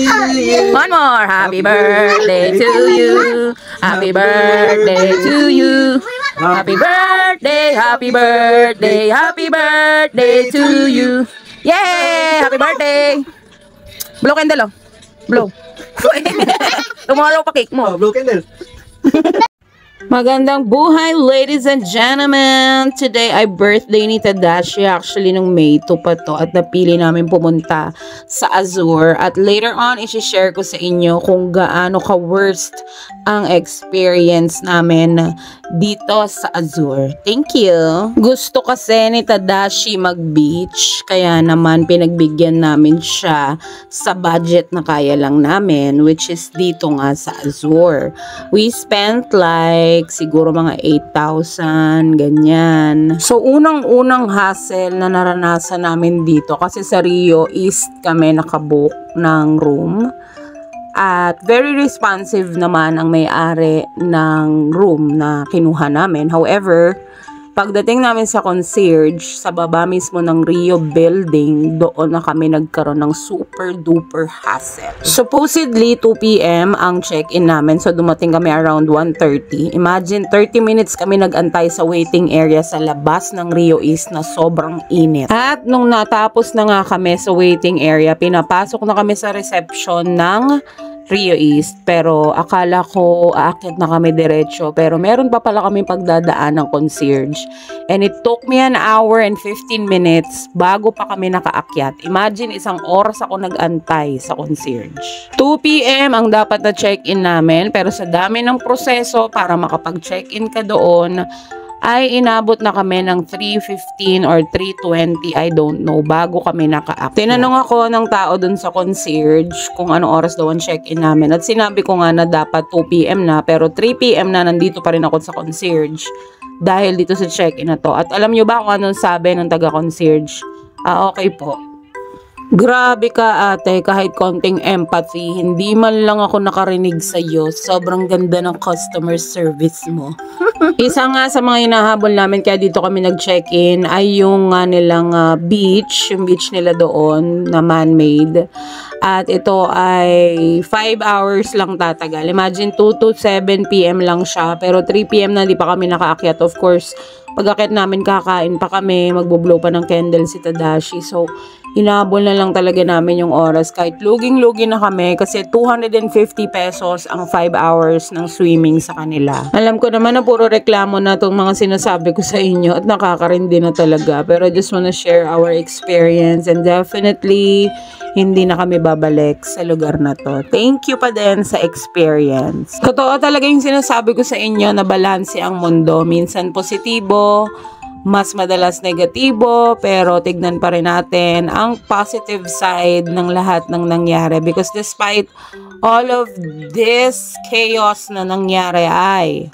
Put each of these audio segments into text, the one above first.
to you. One more. Happy birthday to you. Happy birthday to you. Happy birthday, happy birthday, happy birthday to you. Yay! Happy birthday! Blow candle, oh. Blow. Tumalaw pa cake mo. Oh, blue candle. Magandang buhay, ladies and gentlemen! Today ay birthday ni Tadashi. Actually, nung May 2 pa to at napili namin pumunta sa Azure. At later on, isi-share ko sa inyo kung gaano ka-worst ang experience namin dito sa Azure. Thank you! Gusto kasi ni Tadashi mag-beach, kaya naman pinagbigyan namin siya sa budget na kaya lang namin, which is dito nga sa Azure. We spent like siguro mga 8,000, ganyan. So, unang-unang hassle na naranasan namin dito kasi sa Rio East kami nakabook ng room. At very responsive naman ang may-ari ng room na kinuha namin. However, pagdating namin sa concierge, sa baba mismo ng Rio building, doon na kami nagkaroon ng super duper hassle. Supposedly, 2 p.m. ang check-in namin. So, dumating kami around 1:30. Imagine, 30 minutes kami nag-antay sa waiting area sa labas ng Rio East na sobrang init. At nung natapos na nga kami sa waiting area, pinapasok na kami sa reception ng Rio East, pero akala ko aakyat na kami diretso, pero meron pa pala kami pagdadaan ng concierge, and it took me an hour and 15 minutes bago pa kami nakaakyat. Imagine, isang oras ako nag-antay sa concierge. 2 p.m. ang dapat na check-in namin, pero sa dami ng proseso para makapag-check-in ka doon ay inabot na kami ng 3:15 or 3:20, I don't know, bago kami nakaakyat. Tinanong ako ng tao dun sa concierge kung anong oras daw ang check-in namin, at sinabi ko nga na dapat 2 p.m. na, pero 3 p.m. na nandito pa rin ako sa concierge dahil dito sa check-in na to. At alam nyo ba kung anong sabi ng taga-concierge? Okay po. Grabe ka, ate, kahit konting empathy, hindi man lang ako nakarinig sa'yo. Sobrang ganda ng customer service mo. Isa nga sa mga hinahabol namin kaya dito kami nag-check-in ay yung nilang beach, yung beach nila doon na man-made. At ito ay 5 hours lang tatagal. Imagine, 2 to 7 p.m. lang siya, pero 3 p.m. na di pa kami nakaakyat. Of course, pag-akyat namin kakain pa kami, magbo-blow pa ng candle si Tadashi. So, hinabol na lang talaga namin yung oras. Kahit luging-lugi na kami kasi 250 pesos ang 5 hours ng swimming sa kanila. Alam ko naman na puro reklamo na itong mga sinasabi ko sa inyo at nakakarindi na talaga. Pero I just wanna share our experience, and definitely hindi na kami babalik sa lugar na to. Thank you pa din sa experience. Totoo talaga yung sinasabi ko sa inyo na balanse ang mundo. Minsan positibo, mas madalas negatibo, pero tignan pa rin natin ang positive side ng lahat ng nangyari, because despite all of this chaos na nangyari ay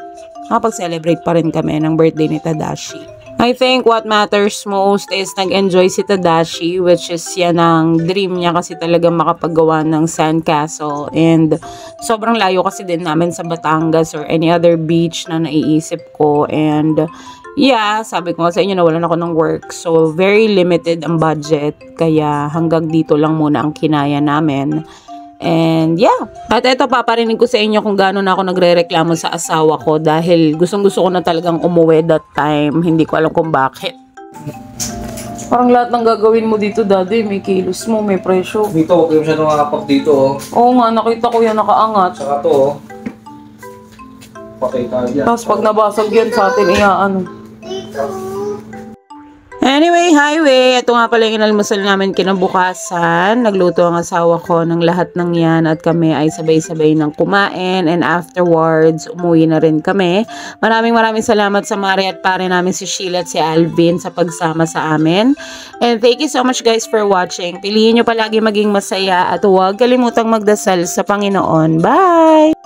nakapag-celebrate pa rin kami ng birthday ni Tadashi. I think what matters most is nag-enjoy si Tadashi, which is yan ang dream niya kasi talaga makapagawa ng sandcastle, and sobrang layo kasi din namin sa Batangas or any other beach na naiisip ko, and yeah, sabi ko nga sa inyo na wala na ako ng work. So, very limited ang budget. Kaya hanggang dito lang muna ang kinaya namin. And yeah. At eto, paparinig ko sa inyo kung gaano na ako nagre-reklamo sa asawa ko dahil gustong-gusto ko na talagang umuwi that time. Hindi ko alam kung bakit. Parang lahat ng gagawin mo dito, daddy, may kilos mo, may presyo. Dito, huwag kayo masyadong nakapag dito, oh. Oo nga, nakita ko yan nakaangat. Saka to, oh. Patay tayo yan. Tapos pag nabasag yan sa atin, ano. Anyway, highway. Ito nga pala yung inalmusal namin kinabukasan. Nagluto ang asawa ko ng lahat ng yan at kami ay sabay-sabay ng kumain, and afterwards, umuwi na rin kami. Maraming salamat sa Mari at pare namin si Sheila at si Alvin sa pagsama sa amin. And thank you so much guys for watching. Piliin nyo palagi maging masaya at huwag kalimutang magdasal sa Panginoon. Bye!